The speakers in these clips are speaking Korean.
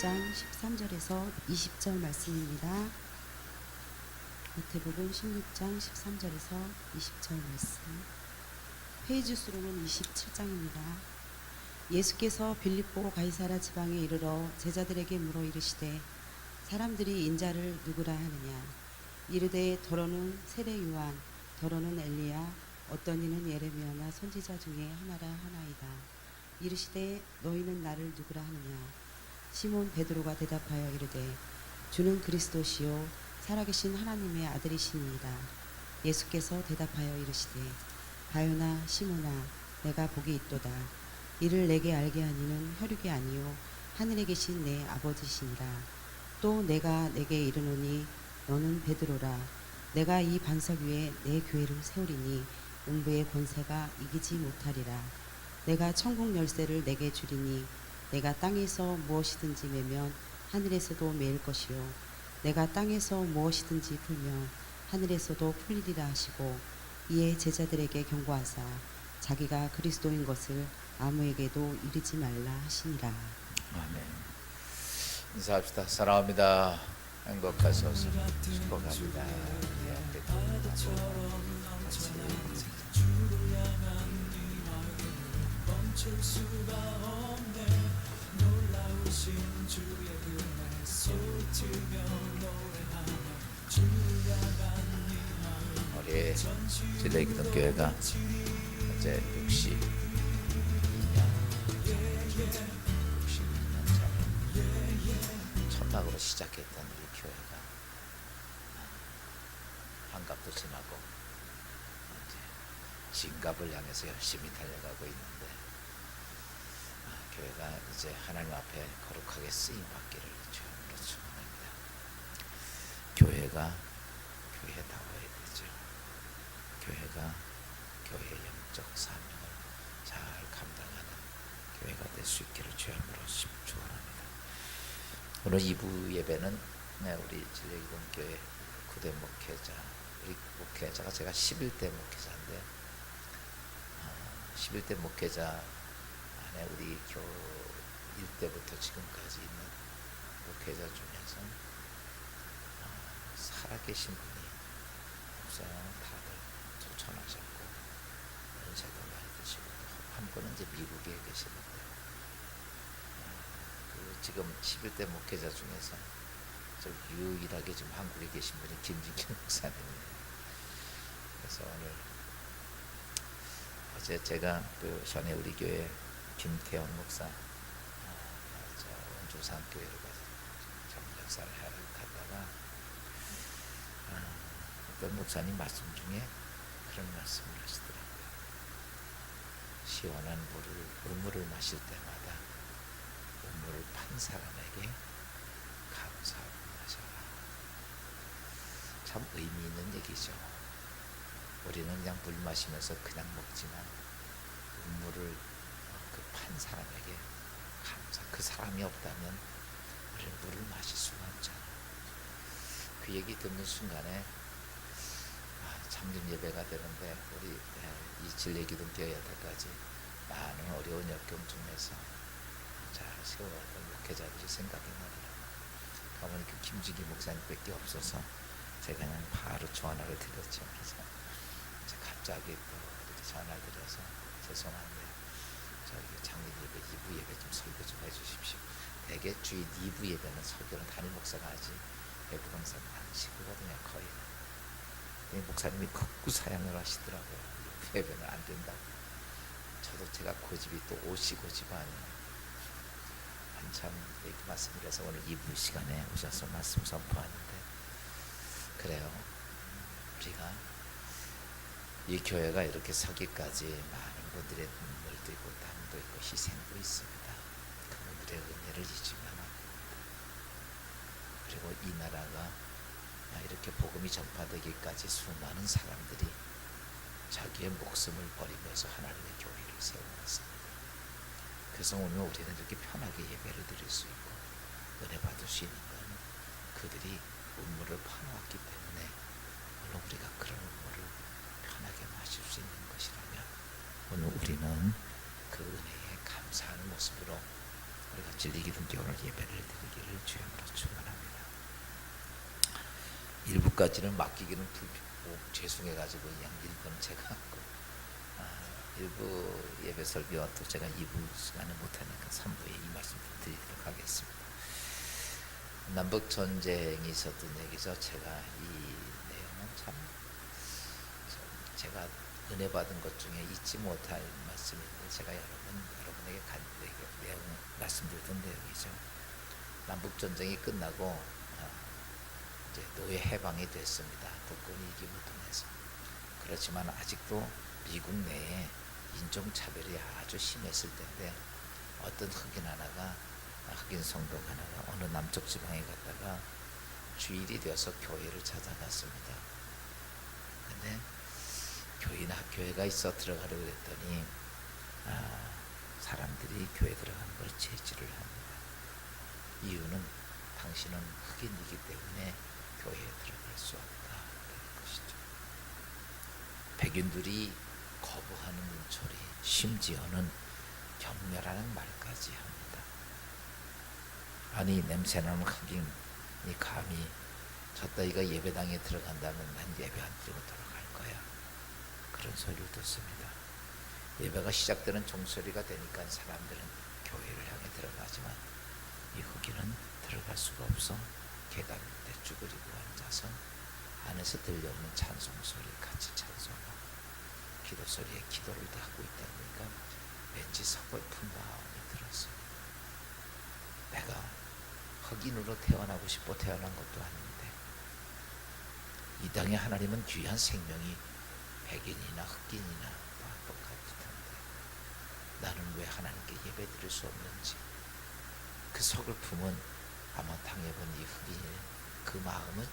16장 13절에서 20절 말씀입니다. 마태복음 16장 13절에서 20절 말씀. 페이지 수로는 27장입니다. 예수께서 빌립보 가이사랴 지방에 이르러 제자들에게 물어 이르시되 사람들이 인자를 누구라 하느냐. 이르되 더러는 세례 요한, 더러는 엘리야, 어떤 이는 예레미야나 선지자 중에 하나라 하나이다. 이르시되 너희는 나를 누구라 하느냐. 시몬 베드로가 대답하여 이르되 주는 그리스도시요 살아계신 하나님의 아들이시니이다. 예수께서 대답하여 이르시되 바요나 시몬아 내가 복이 있도다. 이를 내게 알게 하니는 혈육이 아니요 하늘에 계신 내 아버지시니라. 또 내가 내게 이르노니 너는 베드로라. 내가 이 반석 위에 내 교회를 세우리니 음부의 권세가 이기지 못하리라. 내가 천국 열쇠를 내게 주리니 내가 땅에서 무엇이든지 매면 하늘에서도 매일 것이요 내가 땅에서 무엇이든지 풀면 하늘에서도 풀리리라 하시고 이에 제자들에게 경고하사 자기가 그리스도인 것을 아무에게도 이르지 말라 하시니라. 아멘. 인사합시다. 사랑합니다. 행복하소서. 축복합니다. 우리 진례기독교회가 이제 62년 전에 천막으로 시작했던 우리 교회가 환갑도 지나고 이제 진갑을 향해서 열심히 달려가고 있는데 교회가 이제 하나님 앞에 거룩하게 쓰임 받기를 주님으로 축원합니다. 교회가 교회다워야 되죠. 교회가 교회의 영적 사명을 잘 감당하는 교회가 될 수 있기를 주님으로 축원합니다. 오늘 2부 예배는 우리 진례기독교회 9대 목회자, 우리 목회자가 제가 11대 목회자인데 11대 목회자 안에 우리 교 1대부터 지금까지 있는 목회자 중에서 살아계신 분이 없어요. 다들 초청하셨고 연세도 많이 드시고 한 분은 이제 미국에 계시는데 그 지금 11대 목회자 중에서 좀 유일하게 지금 한국에 계신 분이 김진경 목사님이에요. 그래서 오늘 어제 제가 그 전에 우리 교회 김태원 목사 원주산교회로 가서 정역사를 하러 갔다가 어떤 목사님 말씀 중에 그런 말씀을 하시더라고요. 시원한 물을 마실 때마다 물을 판 사람에게 감사하고 마셔라. 참 의미 있는 얘기죠. 우리는 그냥 물 마시면서 그냥 먹지만 물을 그 판 사람에게 감사. 그 사람이 없다면 우리는 물을 마실 수가 없잖아. 그 얘기 듣는 순간에 창립 예배가 되는데 우리 이 진례기독교 여태까지 많은 어려운 역경 중에서 잘 세워왔던 목회자들이 생각이 나더라고요. 가보니 그 김진기 목사님밖에 없어서 제가 그냥 바로 전화를 드렸죠. 그래서 갑자기 또 이렇게 전화를 드려서 죄송한데 저희 창립 예배 2부 예배 좀 설교 좀 해주십시오. 대개 주일 2부 예배는 설교는 담임 목사가 하지 외부 강사는 안 시키거든요. 거의. 목사님이 극구 사양을 하시더라고요. 예배는 안 된다고. 저도 제가 고집이 또 오시고집 아니에요. 한참 이렇게 말씀을 해서 오늘 2부 시간에 오셔서 말씀 선포하는데 그래요. 우리가 이 교회가 이렇게 서기까지 많은 분들의 눈물도 있고 땀도 있고 희생도 있습니다. 그분들의 은혜를 잊으면 안 됩니다. 그리고 이 나라가 이렇게 복음이 전파되기까지 수많은 사람들이 자기의 목숨을 버리면서 하나님의 교회를 세워놨습니다. 그래서 오늘 우리는 이렇게 편하게 예배를 드릴 수 있고 은혜 받을 수 있는 건 그들이 음물을 파놓았기 때문에 오늘 우리가 그런 음물을 편하게 마실 수 있는 것이라면 오늘 우리는 그 은혜에 감사하는 모습으로 우리가 진리기둥교회 오늘 예배를 드리기를 주님으로 축원합니다. 일부까지는 맡기기는 죄송해가지고 그냥 1부는 제가 하고 일부 예배 설교와 또 제가 2부 시간을 못하니까 3부에 이 말씀 드리도록 하겠습니다. 남북 전쟁이 있었던 얘기죠. 제가 이 내용은 참 제가 은혜 받은 것 중에 잊지 못할 말씀인데 제가 여러분에게 내용 말씀드렸던 내용이죠. 남북 전쟁이 끝나고 이제 노예 해방이 됐습니다. 독권 이기을 통해서. 그렇지만 아직도 미국 내에 인종 차별이 아주 심했을 텐데 어떤 흑인 성도 하나가 어느 남쪽 지방에 갔다가 주일이 되어서 교회를 찾아갔습니다. 근데 교회가 있어 들어가려고 했더니 사람들이 교회 들어가는 걸 제지를 합니다. 이유는 당신은 흑인이기 때문에 교회에 들어갈 수 없다는 것이죠. 백인들이 거부하는 눈초리, 심지어는 경멸하는 말까지 합니다. 아니 냄새나는 흑인이 감히 저 따위가 예배당에 들어간다면 난 예배 안 드리고 돌아갈 거야. 그런 소리를 듣습니다. 예배가 시작되는 종소리가 되니까 사람들은 교회를 향해 들어가지만 이 흑인은 들어갈 수가 없어 계단 밑에 쭈그리고 앉아서 안에서 들려오는 찬송 소리 같이 찬송하고 기도 소리에 기도를 하고 있다 보니까 왠지 서글픈 마음이 들었어요. 내가 흑인으로 태어나고 싶어 태어난 것도 아닌데 이 땅에 하나님은 귀한 생명이 백인이나 흑인이나 다 똑같을 텐데 나는 왜 하나님께 예배 드릴 수 없는지 그 서글픔은 아마 당해본 이 흑인의 그 마음은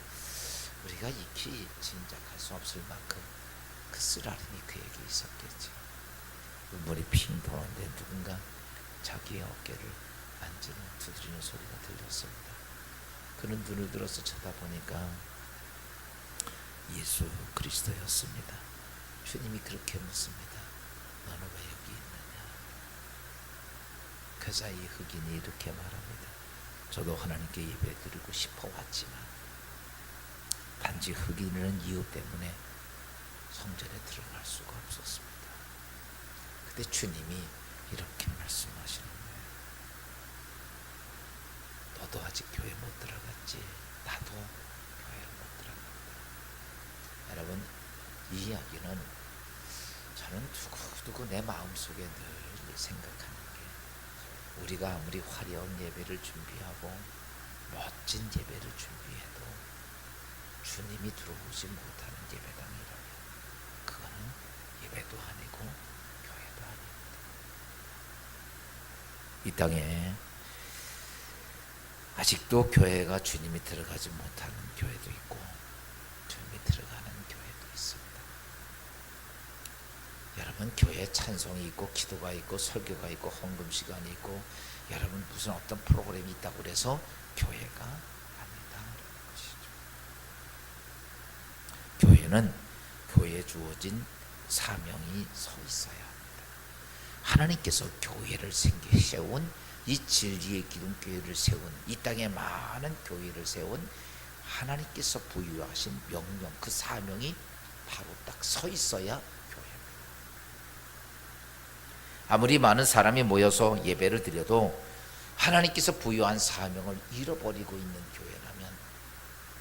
우리가 익히 짐작할 수 없을 만큼 그 쓰라림이 그에게 있었겠지. 눈물이 핑 도는데 누군가 자기의 어깨를 만지는 두드리는 소리가 들렸습니다. 그는 눈을 들어서 쳐다보니까 예수 그리스도였습니다. 주님이 그렇게 묻습니다. 너는 왜 여기 있느냐? 그자 이 흑인이 이렇게 말합니다. 저도 하나님께 예배드리고 싶어 왔지만 단지 흑인이라는 이유 때문에 성전에 들어갈 수가 없었습니다. 그때 주님이 이렇게 말씀하시는 거예요. 너도 아직 교회 못 들어갔지? 나도 교회를 못 들어갔다. 여러분, 이 이야기는 저는 두고두고 내 마음속에 늘 생각하는 게 우리가 아무리 화려한 예배를 준비하고 멋진 예배를 준비해도 주님이 들어오지 못하는 예배당이라면 그거는 예배도 아니고 교회도 아닙니다. 이 땅에 아직도 교회가 주님이 들어가지 못하는 교회도 있고 주님이 들어가는 교회도 있습니다. 여러분, 교회에 찬송이 있고 기도가 있고 설교가 있고 헌금 시간이 있고 여러분 무슨 어떤 프로그램이 있다고 그래서 교회가 아니다라는 것이죠. 교회는 교회에 주어진 사명이 서 있어야 합니다. 하나님께서 교회를 세운 이 진리의 기둥교회를 세운 이 땅에 많은 교회를 세운 하나님께서 부여하신 명령, 그 사명이 바로 딱 서 있어야 교회입니다. 아무리 많은 사람이 모여서 예배를 드려도 하나님께서 부여한 사명을 잃어버리고 있는 교회라면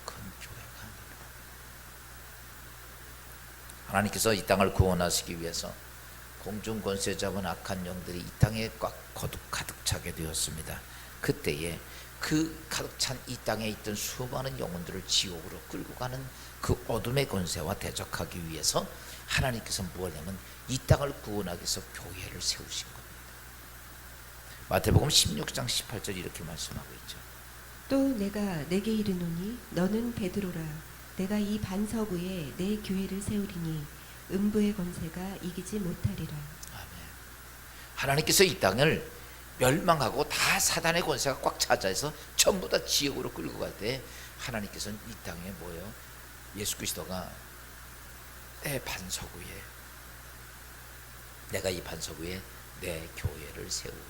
그건 교회가 아닙니다. 하나님께서 이 땅을 구원하시기 위해서 공중 권세 잡은 악한 영들이 이 땅에 가득 차게 되었습니다. 그때에 그 가득 찬 이 땅에 있던 수많은 영혼들을 지옥으로 끌고 가는 그 어둠의 권세와 대적하기 위해서 하나님께서 뭘 하면 이 땅을 구원하기 위해서 교회를 세우신 겁니다. 마태복음 16장 18절 이렇게 말씀하고 있죠. 또 내가 내게 이르노니 너는 베드로라. 내가 이 반석 위에 내 교회를 세우리니 음부의 권세가 이기지 못하리라. 아멘. 하나님께서 이 땅을 멸망하고 다 사단의 권세가 꽉 차져서 전부 다 지옥으로 끌고 갈 때 하나님께서는 이 땅에 뭐예요? 예수 그리스도가 내 반석 위에 내가 이 반석 위에 내 교회를 세우리니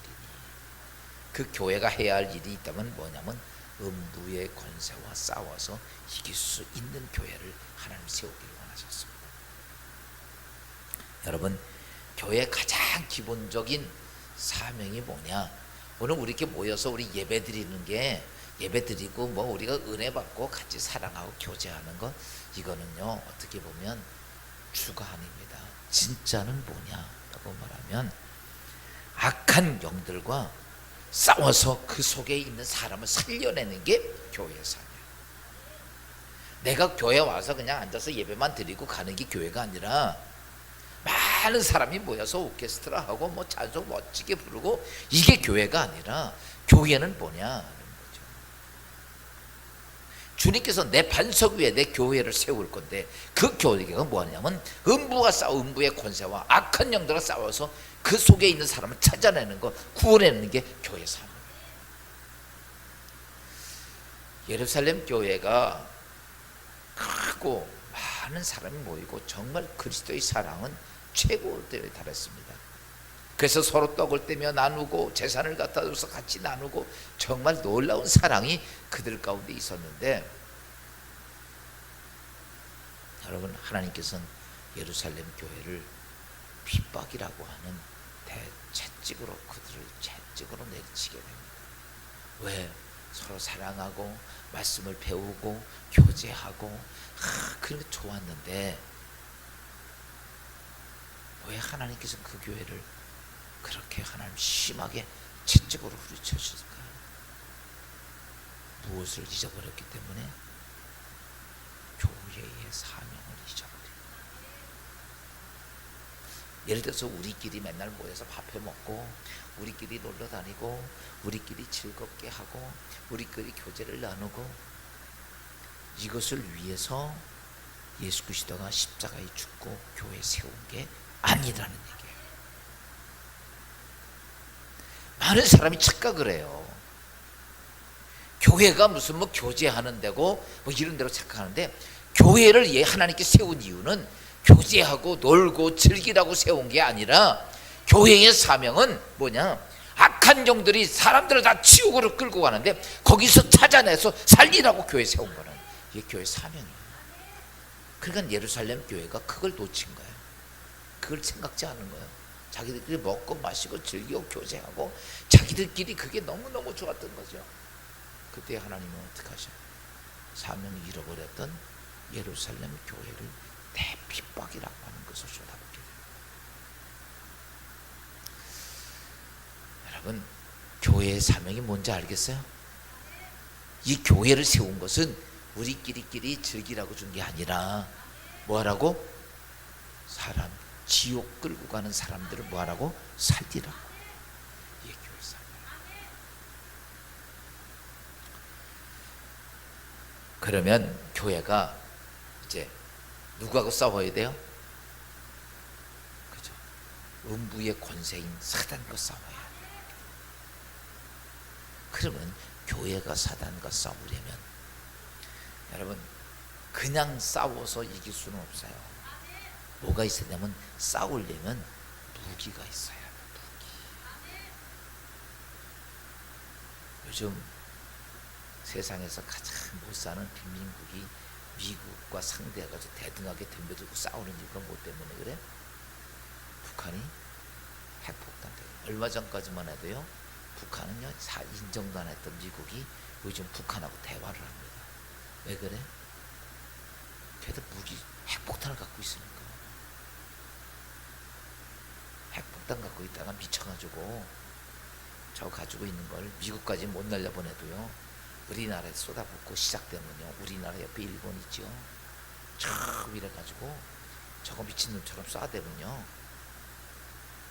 그 교회가 해야 할 일이 있다면 뭐냐면 음부의 권세와 싸워서 이길 수 있는 교회를 하나님 세우기를 원하셨습니다. 여러분, 교회의 가장 기본적인 사명이 뭐냐? 오늘 우리 이렇게 모여서 우리 예배 드리는 게, 예배 드리고 뭐 우리가 은혜 받고 같이 사랑하고 교제하는 것, 이거는요 어떻게 보면 주가 아닙니다. 진짜는 뭐냐라고 말하면 악한 영들과 싸워서 그 속에 있는 사람을 살려내는 게 교회의 사명. 내가 교회 와서 그냥 앉아서 예배만 드리고 가는 게 교회가 아니라 많은 사람이 모여서 오케스트라 하고 뭐 찬송 멋지게 부르고, 이게 교회가 아니라 교회는 뭐냐? 주님께서 내 반석 위에 내 교회를 세울 건데, 그 교회가 뭐냐면 음부와 싸워, 음부의 권세와 악한 영들과 싸워서 그 속에 있는 사람을 찾아내는 것, 구원해내는 게 교회 사명이에요. 예루살렘 교회가 크고 많은 사람이 모이고 정말 그리스도의 사랑은 최고대에 달했습니다. 그래서 서로 떡을 떼며 나누고 재산을 갖다 줘서 같이 나누고 정말 놀라운 사랑이 그들 가운데 있었는데, 여러분, 하나님께서는 예루살렘 교회를 핍박이라고 하는 채찍으로 그들을 채찍으로 내리치게 됩니다. 왜? 서로 사랑하고 말씀을 배우고 교제하고 그런 게 좋았는데, 왜 하나님께서 그 교회를 그렇게 하나님 심하게 채찍으로 후려쳐 주실까요? 무엇을 잊어버렸기 때문에? 교회의 사명을 잊어버려요. 예를 들어서 우리끼리 맨날 모여서 밥해 먹고, 우리끼리 놀러 다니고, 우리끼리 즐겁게 하고, 우리끼리 교제를 나누고, 이것을 위해서 예수 그리스도가 십자가에 죽고 교회 세운 게 아니라는 얘기예요. 많은 사람이 착각을 해요. 교회가 무슨 뭐 교제하는 데고 뭐 이런 데로 착각하는데, 교회를 하나님께 세운 이유는 교제하고 놀고 즐기라고 세운 게 아니라, 교회의 사명은 뭐냐? 악한 영들이 사람들을 다 지옥으로 끌고 가는데 거기서 찾아내서 살리라고 교회 세운 거는 이게 교회 사명이에요. 그러니까 예루살렘 교회가 그걸 놓친 거예요. 그걸 생각지 않은 거예요. 자기들끼리 먹고 마시고 즐기고 교제하고 자기들끼리 그게 너무너무 좋았던 거죠. 그때 하나님은 어떻게 하셔요? 사명을 잃어버렸던 예루살렘 교회를 대핍박이라고 하는 것을 쏟아붓게 돼요. 여러분, 교회의 사명이 뭔지 알겠어요? 이 교회를 세운 것은 우리끼리 즐기라고 준 게 아니라 뭐하라고? 사람 지옥 끌고 가는 사람들을 뭐하라고? 살리라고. 이게 교회 사명. 그러면 교회가 이제 누구하고 싸워야 돼요? 그죠? 음부의 권세인 사단과 싸워야 돼요. 그러면 교회가 사단과 싸우려면, 여러분, 그냥 싸워서 이길 수는 없어요. 뭐가 있어야냐면, 싸우려면 무기가 있어야 해요. 무기. 요즘 세상에서 가장 못 사는 빈민국이 미국과 상대해가지고 대등하게 덤벼들고 싸우는 이유가 뭐 때문에 그래? 북한이 핵폭탄 때문에. 얼마 전까지만 해도요, 북한은요 인정도 안 했던 미국이 요즘 북한하고 대화를 합니다. 왜 그래? 걔도 무기 핵폭탄을 갖고 있으니까. 핵폭탄 갖고 있다가 미쳐가지고 저 가지고 있는 걸 미국까지 못 날려보내도요, 우리나라에 쏟아붓고 시작되면요, 우리나라 옆에 일본 있죠, 촥 이래가지고 저거 미친놈처럼 쏴대면요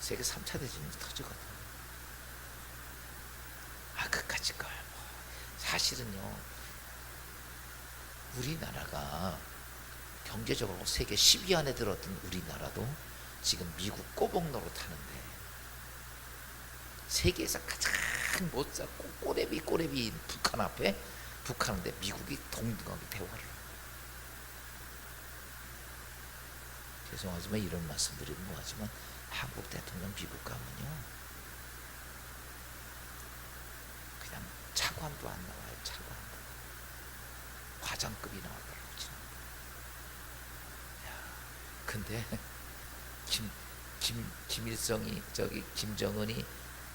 세계 3차 대전이 터지거든. 그까짓 걸 사실은요, 우리나라가 경제적으로 세계 10위 안에 들었던 우리나라도 지금 미국 꼬복 노릇하는데, 세계에서 가장 못 살고 꼬레비 북한 앞에, 북한인데 미국이 동등하게 대화를 해요. 죄송하지만 이런 말씀드리면 뭐하지만, 한국 대통령 미국 가면요 차관도 안 나와요. 차관도. 과장급이 나왔더라고 지금. 야, 근데 김일성이 저기 김정은이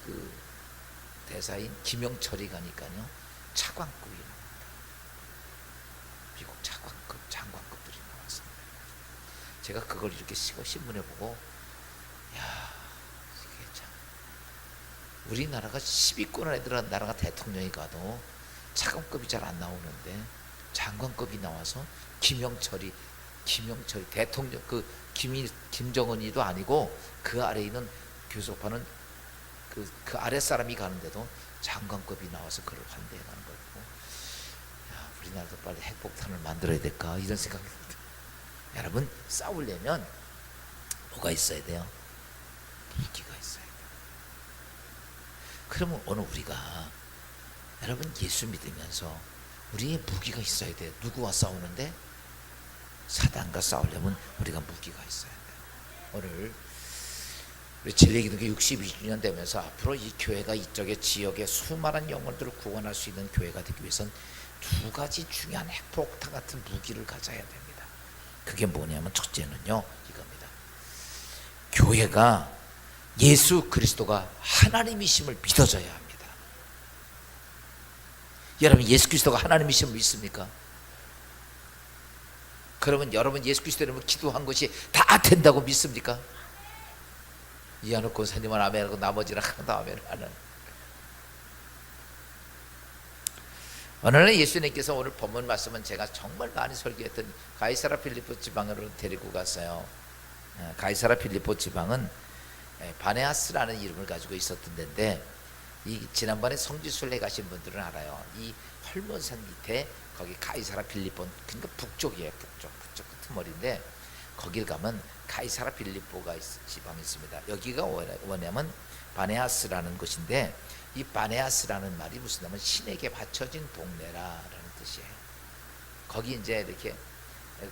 그 대사인 김영철이 가니까요 차관급이 나옵니다. 미국 차관급 장관급들이 나왔습니다. 제가 그걸 이렇게 신문에 보고 야 이게 참 우리나라가 10위권 안에 들어간 나라가 대통령이 가도 차관급이 잘 안 나오는데 장관급이 나와서 김영철이 대통령 김정은이도 아니고 그 아래에 있는 교섭하는 그 아래 사람이 가는데도 장관급이 나와서 그를 환대해 가는 걸 보고 야 우리나라도 빨리 핵폭탄을 만들어야 될까 이런 생각이 듭니다. 여러분 싸우려면 뭐가 있어야 돼요? 무기가 있어야 돼요. 그러면 오늘 우리가 여러분 예수 믿으면서 우리의 무기가 있어야 돼요. 누구와 싸우는데? 사단과 싸우려면 우리가 무기가 있어야 돼요. 오늘 우리 진리기독교 62주년 되면서 앞으로 이 교회가 이쪽에 지역의 수많은 영혼들을 구원할 수 있는 교회가 되기 위해서는 두 가지 중요한 핵폭탄 같은 무기를 가져야 됩니다. 그게 뭐냐면 첫째는요 이겁니다. 교회가 예수 그리스도가 하나님이심을 믿어져야 합니다. 여러분 예수 그리스도가 하나님이심을 믿습니까? 그러면 여러분 예수 그리스도 이름으로 기도한 것이 다 된다고 믿습니까? 이한욱 권사님은 아멘하고 나머지는 하나도 아멘을 안 하는. 오늘은 예수님께서 오늘 본문 말씀은 제가 정말 많이 설교했던 가이사라 필리포 지방으로 데리고 갔어요. 가이사라 필리포 지방은 바네아스라는 이름을 가지고 있었던 데인데 이 지난번에 성지순례 가신 분들은 알아요. 이 헐몬산 밑에 거기 가이사라 필리포 그러니까 북쪽이에요. 북쪽 끄트머리인데 거길 가면 가이사라 필리포가 지방이 있습니다. 여기가 뭐냐면 바네아스라는 곳인데 이 바네아스라는 말이 무슨 말이냐면 신에게 바쳐진 동네라는 뜻이에요. 거기 이제 이렇게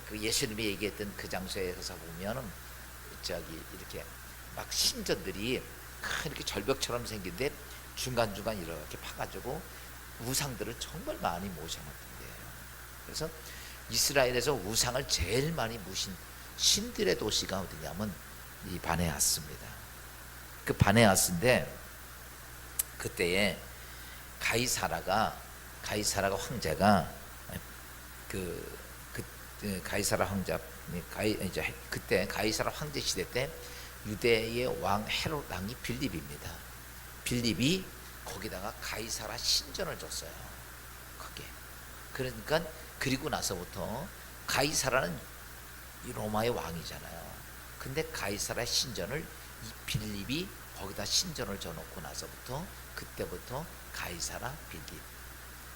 그 예수님이 얘기했던 그 장소에 가서 보면은 저기 이렇게 막 신전들이 이렇게 절벽처럼 생긴데 중간중간 이렇게 파가지고 우상들을 정말 많이 모셔놨던 데예요. 그래서 이스라엘에서 우상을 제일 많이 모신 신들의 도시가 어디냐면 이 바네아스입니다. 그 바네아스인데 그때에 가이사라 황제가 가이사라 황제 그때 가이사라 황제 시대 때 유대의 왕 헤롯 왕이 빌립입니다. 빌립이 거기다가 가이사라 신전을 줬어요. 거기에. 그러니까 그리고 나서부터 가이사라는 로마의 왕이잖아요. 근데 가이사라 신전을 이 빌립이 거기다 신전을 줘놓고 나서부터 그때부터 가이사라 빌립.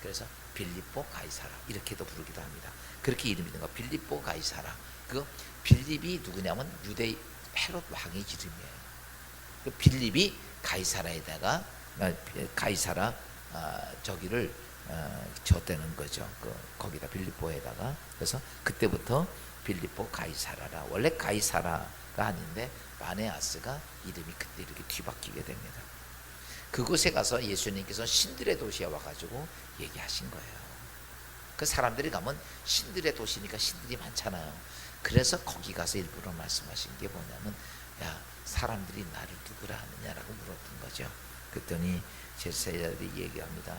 그래서 빌립보 가이사라 이렇게도 부르기도 합니다. 그렇게 이름이 된 거. 빌립보 가이사라. 그 빌립이 누구냐면 유대 헤롯 왕의 이름이에요. 그 빌립이 가이사라에다가 가이사라 저기를 줬다는 거죠. 거기다 빌립보에다가. 그래서 그때부터 빌립보 가이사라라. 원래 가이사라가 아닌데 바네아스가 이름이 그때 이렇게 뒤바뀌게 됩니다. 그곳에 가서 예수님께서 신들의 도시에 와가지고 얘기하신 거예요. 그 사람들이 가면 신들의 도시니까 신들이 많잖아요. 그래서 거기 가서 일부러 말씀하신 게 뭐냐면 야 사람들이 나를 누구라 하느냐라고 물었던 거죠. 그랬더니 제 세대들이 얘기합니다.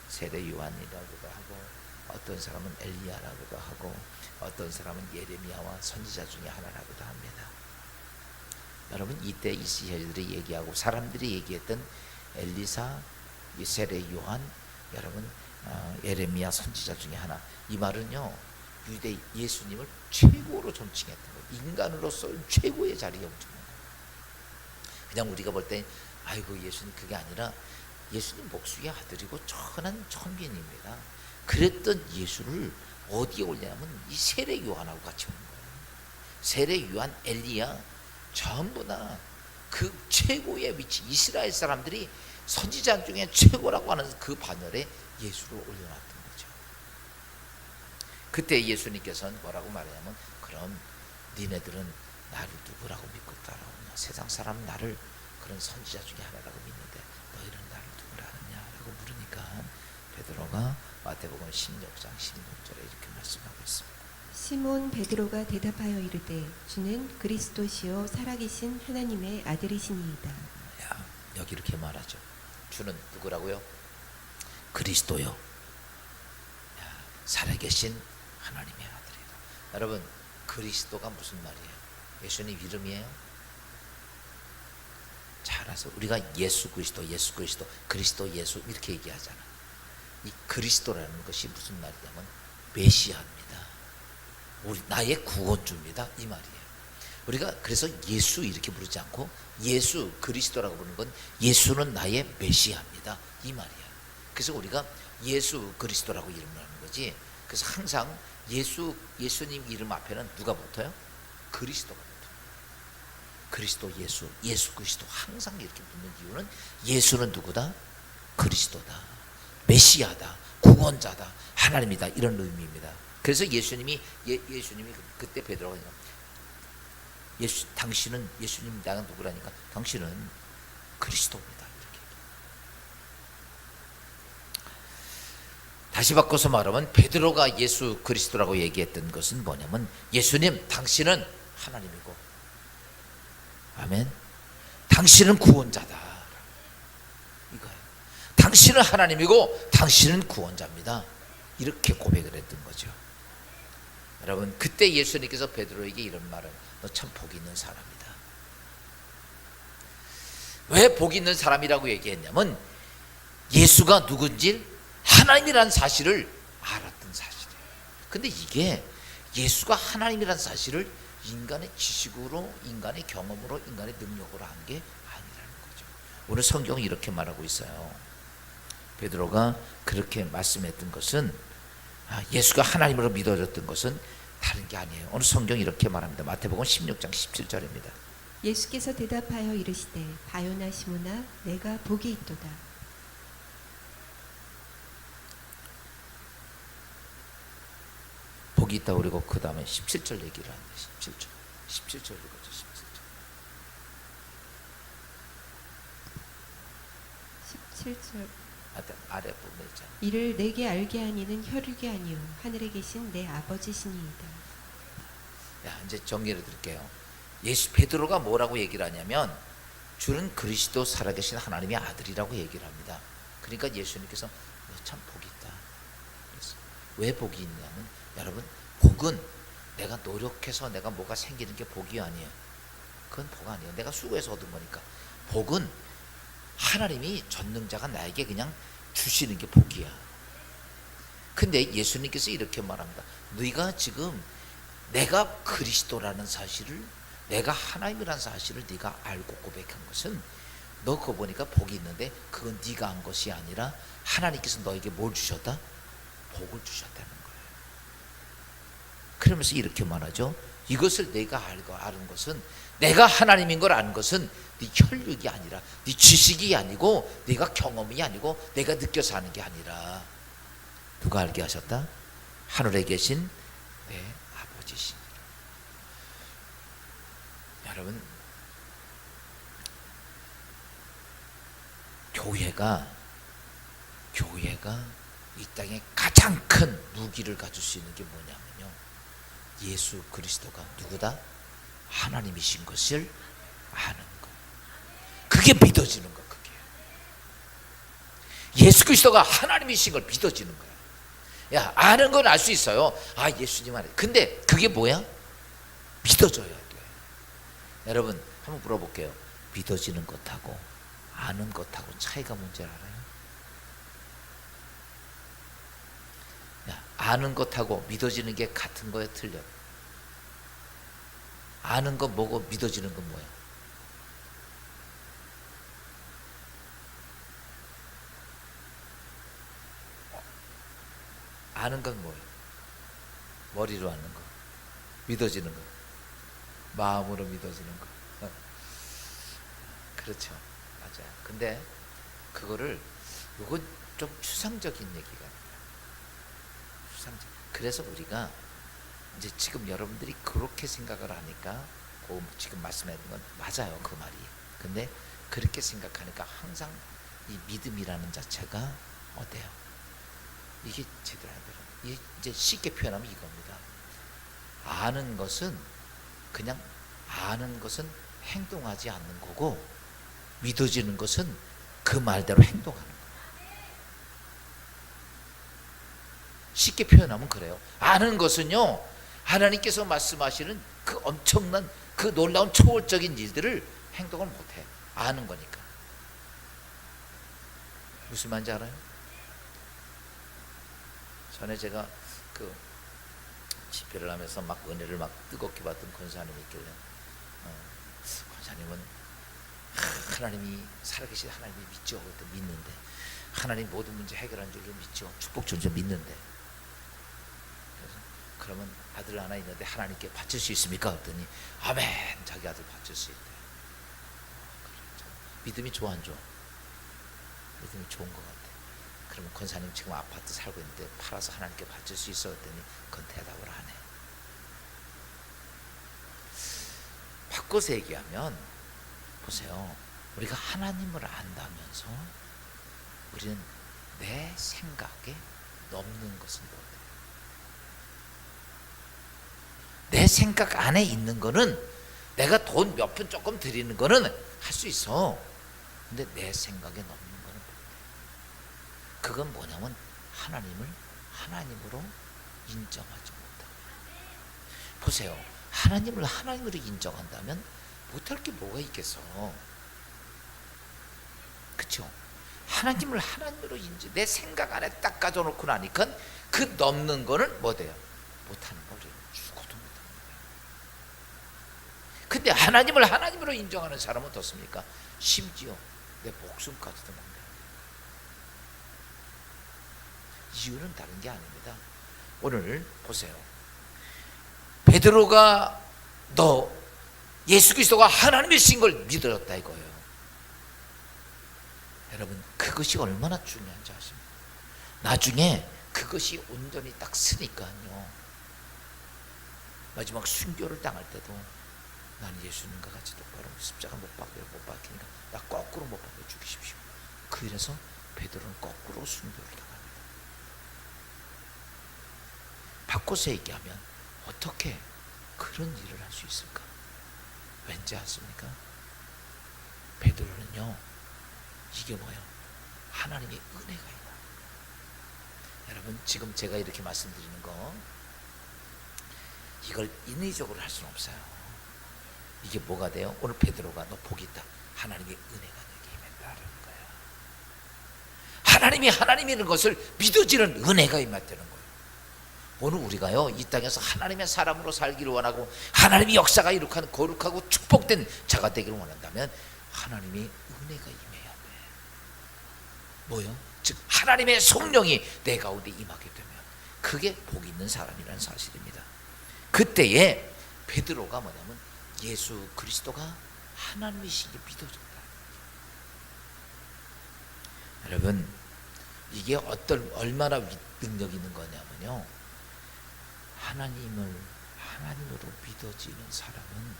세례 요한이라고도 하고 어떤 사람은 엘리야라고도 하고 어떤 사람은 예레미야와 선지자 중에 하나라고도 합니다. 여러분 이때 이스라엘들이 얘기하고 사람들이 얘기했던 엘리사, 세례 요한, 여러분 예레미야 선지자 중에 하나. 이 말은요 유대 예수님을 최고로 존칭했던 거예요. 인간으로서 최고의 자리에 엄청난 거예요. 그냥 우리가 볼 때 아이고 예수님 그게 아니라 예수님 목수의 아들이고 천한 천빈입니다. 그랬던 예수를 어디에 올냐면 이 세례 요한하고 같이 오는 거예요. 세례 요한, 엘리야 전부 다 그 최고의 위치, 이스라엘 사람들이 선지자 중에 최고라고 하는 그 반열에 예수를 올려놨던 거죠. 그때 예수님께서는 뭐라고 말하냐면 그럼 니네들은 나를 누구라고 믿고 따라오냐. 세상 사람은 나를 그런 선지자 중에 하나라고 믿는데 너희는 나를 누구라 하느냐라고 물으니까 베드로가 마태복음 16장 16절에 이렇게 말씀하고 있습니다. 시몬 베드로가 대답하여 이르되 주는 그리스도시요 살아계신 하나님의 아들이시니이다. 야, 여기 이렇게 말하죠. 주는 누구라고요? 그리스도요. 야, 살아계신 하나님의 아들이다. 여러분, 그리스도가 무슨 말이에요? 예수님 이름이에요? 잘 알아서 우리가 예수 그리스도, 그리스도 예수 이렇게 얘기하잖아. 이 그리스도라는 것이 무슨 말이냐면 메시아입니다. 우리 나의 구원주입니다. 이 말이에요. 우리가 그래서 예수 이렇게 부르지 않고 예수 그리스도라고 부르는 건 예수는 나의 메시아입니다. 이 말이야. 그래서 우리가 예수 그리스도라고 이름을 하는 거지. 그래서 항상 예수님 이름 앞에는 누가 붙어요? 그리스도가 붙어요. 그리스도 예수 그리스도 항상 이렇게 붙는 이유는 예수는 누구다? 그리스도다. 메시아다. 구원자다. 하나님이다. 이런 의미입니다. 그래서 예수님이 그때 베드로가 당신은 예수님 나가 누구라니까 당신은 그리스도입니다. 이렇게. 다시 바꿔서 말하면 베드로가 예수 그리스도라고 얘기했던 것은 뭐냐면 예수님 당신은 하나님이고 아멘. 당신은 구원자다. 이거예요. 당신은 하나님이고 당신은 구원자입니다. 이렇게 고백을 했던 거죠. 여러분 그때 예수님께서 베드로에게 이런 말을 너 참 복 있는 사람이다. 왜 복 있는 사람이라고 얘기했냐면 예수가 누군지 하나님이라는 사실을 알았던 사실이에요. 근데 이게 예수가 하나님이라는 사실을 인간의 지식으로, 인간의 경험으로, 인간의 능력으로 한 게 아니라는 거죠. 오늘 성경이 이렇게 말하고 있어요. 베드로가 그렇게 말씀했던 것은 예수가 하나님으로 믿어졌던 것은 다른 게 아니에요. 오늘 성경이 이렇게 말합니다. 마태복음 16장 17절입니다. 예수께서 대답하여 이르시되 바요나 시모나 내가 복이 있도다. 복이 있다고 그리고 그 다음에 17절 얘기를 하는데 17절 읽어줘. 17절 아래 부분에 있잖아요. 이를 내게 알게 하니는 혈육이 아니요 하늘에 계신 내 아버지시니이다. 야, 이제 정리를 드릴게요. 베드로가 뭐라고 얘기를 하냐면 주는 그리스도 살아계신 하나님의 아들이라고 얘기를 합니다. 그러니까 예수님께서 너 참 복이 있다. 그래서 왜 복이 있냐면 여러분 복은 내가 노력해서 내가 뭐가 생기는 게 복이 아니에요. 그건 복 아니에요. 내가 수고해서 얻은 거니까. 복은 하나님이 전능자가 나에게 그냥 주시는 게 복이야. 근데 예수님께서 이렇게 말합니다. 너희가 지금 내가 그리스도라는 사실을, 내가 하나님이라는 사실을 네가 알고 고백한 것은 너 그거 보니까 복이 있는데 그건 네가 한 것이 아니라 하나님께서 너에게 뭘 주셨다? 복을 주셨다는 거예요. 그러면서 이렇게 말하죠. 이것을 내가 아는 것은, 내가 하나님인 걸 아는 것은 네 혈육이 아니라, 네 지식이 아니고, 네가 경험이 아니고, 내가 느껴서 하는 게 아니라 누가 알게 하셨다? 하늘에 계신 내 아버지시니라. 여러분 교회가 이 땅에 가장 큰 무기를 가질 수 있는 게 뭐냐면요, 예수 그리스도가 누구다? 하나님이신 것을 아는 것. 그게 믿어지는 것. 그게 예수 그리스도가 하나님이신 걸 믿어지는 거야. 야, 아는 건 알 수 있어요. 예수님 안에. 근데 그게 뭐야? 믿어져야 돼. 여러분 한번 물어볼게요. 믿어지는 것하고 아는 것하고 차이가 뭔지 알아요? 야, 아는 것하고 믿어지는 게 같은 거예요, 틀려? 아는 건 뭐고 믿어지는 건 뭐예요? 아는 건 뭐예요? 머리로 아는 거. 믿어지는 거. 마음으로 믿어지는 거. 그렇죠. 맞아요. 근데 그거를, 이건 좀 추상적인 얘기가 아니라 추상적. 그래서 우리가 이제 지금 여러분들이 그렇게 생각을 하니까 지금 말씀하는 건 맞아요, 그 말이. 근데 그렇게 생각하니까 항상 이 믿음이라는 자체가 어때요? 이게 제대로 안 되는. 이게 이제 쉽게 표현하면 이겁니다. 아는 것은 그냥 아는 것은 행동하지 않는 거고, 믿어지는 것은 그 말대로 행동하는 거예요. 쉽게 표현하면 그래요. 아는 것은요, 하나님께서 말씀하시는 그 엄청난 그 놀라운 초월적인 일들을 행동을 못해. 아는 거니까. 무슨 말인지 알아요? 전에 제가 그 집회를 하면서 막 은혜를 막 뜨겁게 받던 권사님이 있길래, 권사님은 하나님이 살아계신 하나님이 믿죠. 그랬더니 믿는데, 하나님 모든 문제 해결한 줄로 믿죠. 축복 준 줄 믿는데, 그래서 그러면 아들 하나 있는데 하나님께 바칠 수 있습니까? 그랬더니 아멘, 자기 아들 바칠 수 있대. 믿음이 좋아 안 좋아? 믿음이 좋은 것 같아. 그러면 권사님 지금 아파트 살고 있는데 팔아서 하나님께 바칠 수 있어? 그랬더니 그건 대답을 안 해. 바꿔서 얘기하면 보세요. 우리가 하나님을 안다면서 우리는 내 생각에 넘는 것은 뭐예요? 내 생각 안에 있는 거는, 내가 돈 몇 푼 조금 드리는 거는 할 수 있어. 근데 내 생각에 넘는 거는 못해. 그건 뭐냐면 하나님을 하나님으로 인정하지 못하고. 보세요. 하나님을 하나님으로 인정한다면 못할 게 뭐가 있겠어. 그렇죠? 하나님을 하나님으로 인정, 내 생각 안에 딱 가져놓고 나니까 그 넘는 거는 뭐 돼요? 못하는 거예요. 죽어도 못하는 거예요. 근데 하나님을 하나님으로 인정하는 사람은 어떻습니까? 심지어 내 목숨까지도 남겨요. 이유는 다른 게 아닙니다. 오늘 보세요. 베드로가 너 예수 그리스도가 하나님이신 걸 믿었다 이거예요. 여러분, 그것이 얼마나 중요한지 아십니까? 나중에 그것이 온전히 딱 쓰니까요, 마지막 순교를 당할 때도 나는 예수님과 같이 똑바로 십자가 못 박히니까 나 거꾸로 못 박혀 죽이십시오. 그래서 베드로는 거꾸로 순교를 당합니다. 바꿔서 얘기하면 어떻게 그런 일을 할 수 있을까? 왠지 아십니까? 베드로는요, 이게 뭐예요? 하나님의 은혜가 있다. 여러분, 지금 제가 이렇게 말씀드리는 거, 이걸 인위적으로 할 수는 없어요. 이게 뭐가 돼요? 오늘 베드로가 너 복이 있다. 하나님의 은혜가 내게 임했다는 거예요. 하나님이 하나님이라는 것을 믿어지는 은혜가 임했다는 거예요. 오늘 우리가요, 이 땅에서 하나님의 사람으로 살기를 원하고 하나님의 역사가 이룩한 거룩하고 축복된 자가 되기를 원한다면 하나님의 은혜가 임해야 돼. 뭐요? 즉 하나님의 성령이 내 가운데 임하게 되면 그게 복 있는 사람이라는 사실입니다. 그때에 베드로가 뭐냐면 예수 그리스도가 하나님이신 게 믿어졌다. 여러분, 이게 얼마나 능력이 있는 거냐면요, 하나님을 하나님으로 믿어지는 사람은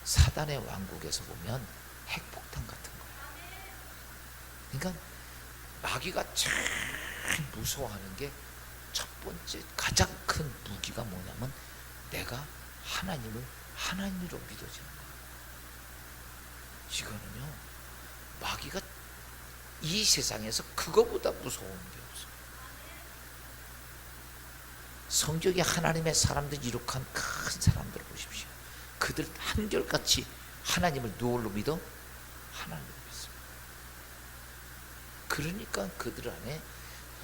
사단의 왕국에서 보면 핵폭탄 같은 거예요. 그러니까 마귀가 참 무서워하는 게 첫 번째 가장 큰 무기가 뭐냐면 내가 하나님을 하나님으로 믿어지는 거예요. 이거는요, 마귀가 이 세상에서 그거보다 무서운 게 없어요. 성경에 하나님의 사람들 이룩한 큰 사람들을 보십시오. 그들 한결같이 하나님을 누구로 믿어? 하나님을 믿습니다. 그러니까 그들 안에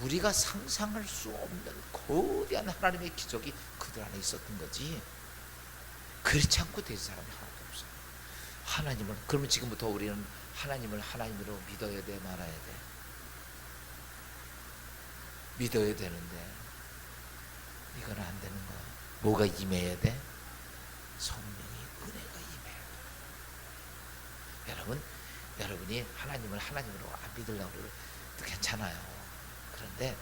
우리가 상상할 수 없는 거대한 하나님의 기적이 그들 안에 있었던 거지, 그렇지 않고 된 사람이 하나도 없어요. 하나님을, 그러면 지금부터 우리는 하나님을 하나님으로 믿어야 돼, 말아야 돼? 믿어야 되는데 이건 안 되는 거야. 뭐가 임해야 돼? 성령의 은혜가 임해야 돼. 여러분이 하나님을 하나님으로 안 믿으려고 그래도 괜찮아요. 그런데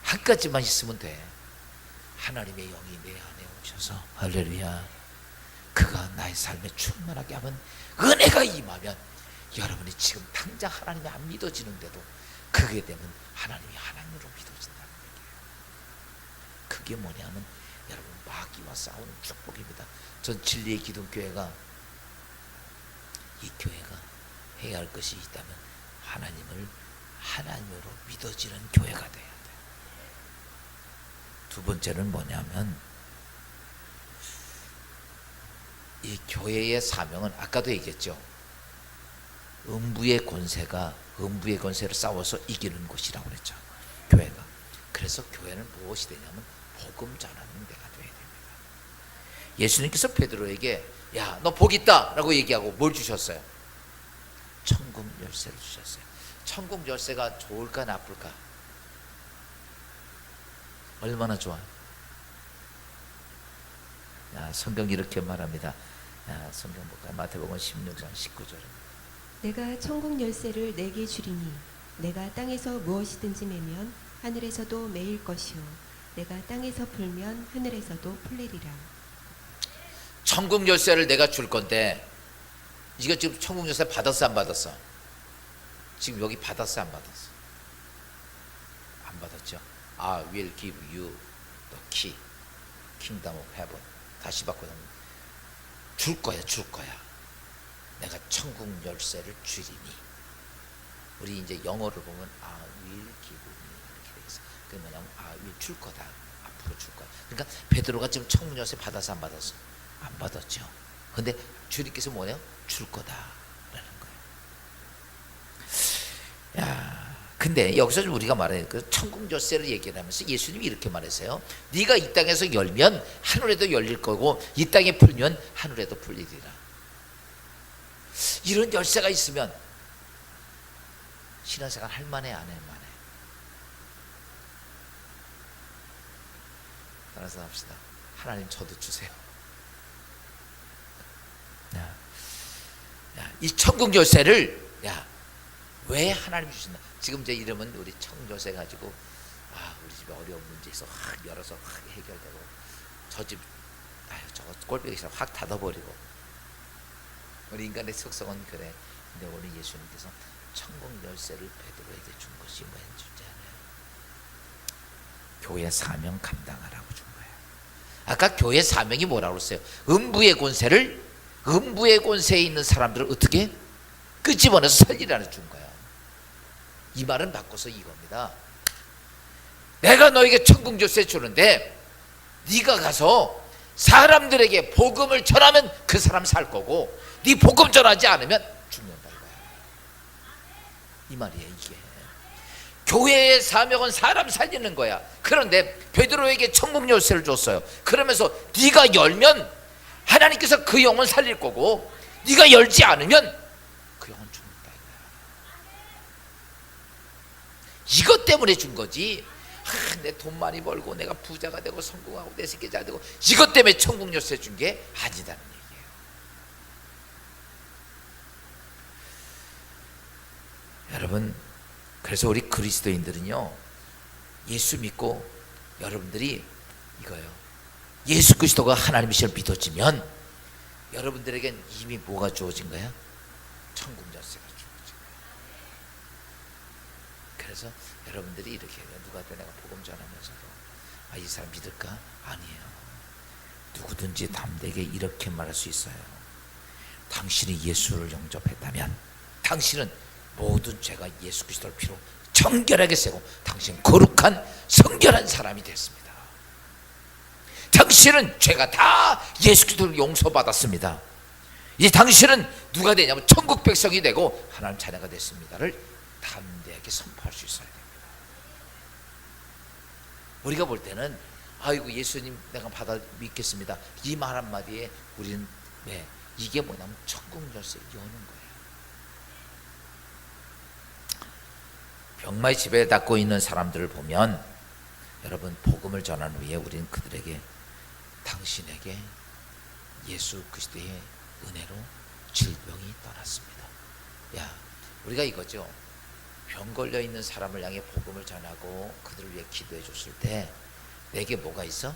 한 가지만 있으면 돼. 하나님의 영이 내 안에 오셔서, 할렐루야, 그가 나의 삶에 충만하게 하면, 은혜가 임하면, 여러분이 지금 당장 하나님이 안 믿어지는데도 그게 되면 하나님이 하나님으로 믿어진다는 얘기예요. 그게 뭐냐면 여러분, 마귀와 싸우는 축복입니다. 전 진리의 기독교회가, 이 교회가 해야 할 것이 있다면 하나님을 하나님으로 믿어지는 교회가 돼야 돼요. 두 번째는 뭐냐면, 이 교회의 사명은 아까도 얘기했죠. 음부의 권세를 싸워서 이기는 곳이라고 그랬죠, 교회가. 그래서 교회는 무엇이 되냐면 복음 전하는 데가 돼야 됩니다. 예수님께서 베드로에게 야, 너 복 있다 라고 얘기하고 뭘 주셨어요? 천국 열쇠를 주셨어요. 천국 열쇠가 좋을까 나쁠까? 얼마나 좋아요? 성경이 이렇게 말합니다. 성경 볼까요? 마태복음 16장 19절. 내가 천국 열쇠를 내게 주리니 내가 땅에서 무엇이든지 매면 하늘에서도 매일 것이요 내가 땅에서 풀면 하늘에서도 풀리리라. 천국 열쇠를 내가 줄 건데, 이거 지금 천국 열쇠 받았어 안 받았어? 지금 여기 받았어 안 받았어? 안 받았죠? I will give you the key, kingdom of heaven. 다시 바꾸면 줄 거야, 줄 거야. 내가 천국 열쇠를 주리니. 우리 이제 영어를 보면 I will give you 이렇게 돼 있어. 그게 뭐냐면 I will 줄 거다. 앞으로 줄 거야. 그러니까 베드로가 지금 천국 열쇠 받았어 안 받았어? 안 받았죠. 근데 주님께서 뭐냐? 줄 거다라는 거예요. 야, 근데 여기서 우리가 말해요. 그 천국 열쇠를 얘기하면서 예수님이 이렇게 말했어요. 네가 이 땅에서 열면 하늘에도 열릴 거고, 이 땅에 풀면 하늘에도 풀리리라. 이런 열쇠가 있으면 신앙생활 할 만해 안 할 만해? 따라서 합시다. 하나님 저도 주세요. 이 천국 열쇠를 왜 하나님이 주신다? 지금 제 이름은 우리 천국 열쇠 가지고 우리 집에 어려운 문제 있어 확 열어서 확 해결되고, 저 집 저거 꼴보기 싫어 확 닫아버리고. 우리 인간의 속성은 그래. 근데 오늘 예수님께서 천국 열쇠를 베드로에게 준 것이 뭐였는지 알아요? 교회 사명 감당하라고 준 거예요. 아까 교회 사명이 뭐라고 그랬어요? 음부의 권세에 있는 사람들을 어떻게 끄집어내서 살리라는 준 거야. 이 말은 바꿔서 이겁니다. 내가 너에게 천국 열쇠 주는데 네가 가서 사람들에게 복음을 전하면 그 사람 살 거고, 네 복음 전하지 않으면 죽는다 이거야. 이 말이에요. 이게 교회의 사명은 사람 살리는 거야. 그런데 베드로에게 천국 열쇠를 줬어요. 그러면서 네가 열면 하나님께서 그 영혼 살릴 거고, 네가 열지 않으면 그 영혼 죽는다 이거야. 이것 때문에 준 거지. 내 돈 많이 벌고 내가 부자가 되고 성공하고 내 새끼 잘 되고, 이것 때문에 천국 열쇠 준 게 아니다는 얘기예요. 여러분, 그래서 우리 그리스도인들은요, 예수 믿고 여러분들이 이거예요. 예수 그리스도가 하나님이심을 믿어지면 여러분들에겐 이미 뭐가 주어진 거야? 천국 열쇠가 주어진 거야. 그래서 여러분들이 이렇게 해요. 누구한테 내가 복음 전하면서도 이 사람 믿을까? 아니에요. 누구든지 담대하게 이렇게 말할 수 있어요. 당신이 예수를 영접했다면 당신은 모든 죄가 예수 그리스도를 피로 정결하게 세고 당신 거룩한 성결한 사람이 됐습니다. 당신은 죄가 다 예수 그리스도를 용서받았습니다. 이제 당신은 누가 되냐면 천국 백성이 되고 하나님 자녀가 됐습니다를 담대하게 선포할 수 있어야 됩니다. 우리가 볼 때는 아이고 예수님 내가 받아 믿겠습니다, 이 말 한마디에 우리는 이게 뭐냐면 천국 열쇠 여는 거예요. 병마의 지배에 닫고 있는 사람들을 보면 여러분, 복음을 전한 후에 우리는 그들에게 당신에게 예수 그리스도의 은혜로 질병이 떠났습니다. 우리가 이거죠. 병 걸려 있는 사람을 향해 복음을 전하고 그들을 위해 기도해 줬을 때 내게 뭐가 있어?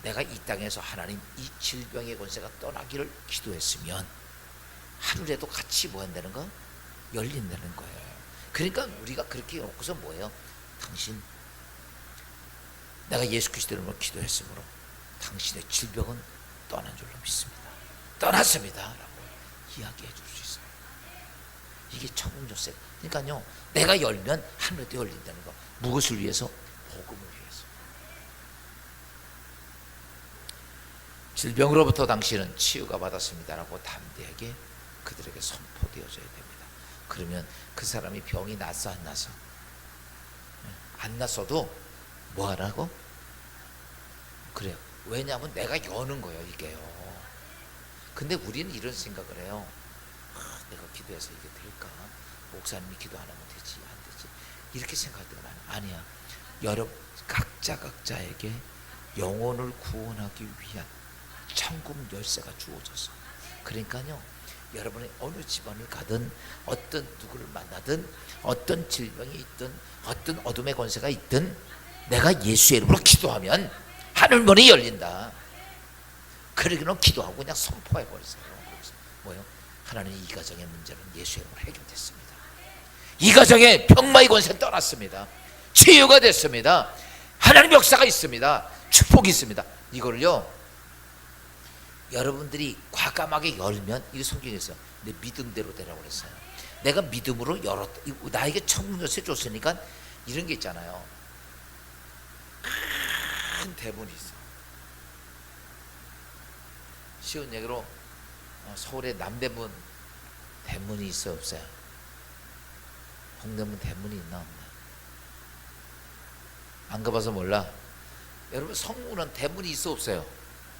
내가 이 땅에서 하나님 이 질병의 권세가 떠나기를 기도했으면 하늘에도 같이 뭐 한다는 거? 열린다는 거예요. 그러니까 우리가 그렇게 놓고서 뭐예요? 당신, 내가 예수 그리스도 이름으로 기도했으므로 당신의 질병은 떠난 줄로 믿습니다. 떠났습니다 라고 이야기해 줄 수 있어요. 이게 천국 열쇠. 그러니까요, 내가 열면 하늘도 열린다는 거. 무엇을 위해서? 복음을 위해서. 질병으로부터 당신은 치유가 받았습니다라고 담대하게 그들에게 선포되어져야 됩니다. 그러면 그 사람이 병이 났어 안 났어? 안 났어도 뭐 하라고? 그래요. 왜냐하면 내가 여는 거예요, 이게요. 근데 우리는 이런 생각을 해요. 내가 기도해서 이게 될까? 목사님이 기도 안 하면 되지, 안 되지. 이렇게 생각할 때가 많아요. 아니야. 여러분 각자에게 영혼을 구원하기 위한 천국 열쇠가 주어졌어. 그러니까요, 여러분이 어느 집안을 가든 어떤 누구를 만나든 어떤 질병이 있든 어떤 어둠의 권세가 있든 내가 예수의 이름으로 기도하면 하늘문이 열린다. 그러기는 기도하고 그냥 선포해 버리세요. 뭐요? 하나님, 이 가정의 문제는 예수의 이름으로 해결됐습니다. 이 가정의 병마의 권세는 떠났습니다. 치유가 됐습니다. 하나님 역사가 있습니다. 축복이 있습니다. 이걸요, 여러분들이 과감하게 열면, 이게 성경에 있어요. 내 믿음대로 되라고 그랬어요. 내가 믿음으로 열었다. 나에게 천국 열쇠 줬으니까 이런 게 있잖아요. 큰 대문이 있어. 쉬운 얘기로 서울에 남대문 대문이 있어 없어요? 홍대문 대문이 있나 없나? 안 가봐서 몰라. 여러분, 성문은 대문이 있어 없어요?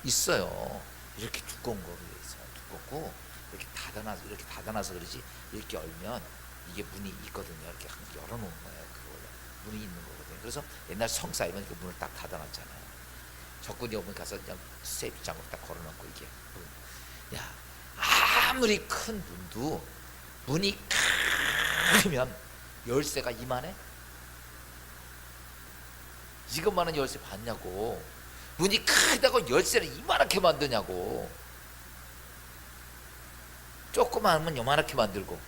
있어요. 이렇게 두꺼운 거로 있어요. 두껍고 이렇게 닫아놔서 그러지, 이렇게 열면 이게 문이 있거든요. 이렇게 열어놓은 거예요. 그거 문이 있는 거거든요. 그래서 옛날 성사이면 그 문을 딱 닫아놨잖아요. 적군이 오면 가서 그냥 세이프 장으로 딱 걸어놓고 이게. 야, 아무리 큰 문도 문이 크면 열쇠가 이만해? 이것만한 열쇠 봤냐고. 문이 크다고 열쇠를 이만하게 만드냐고. 조그마하면 요만하게 만들고,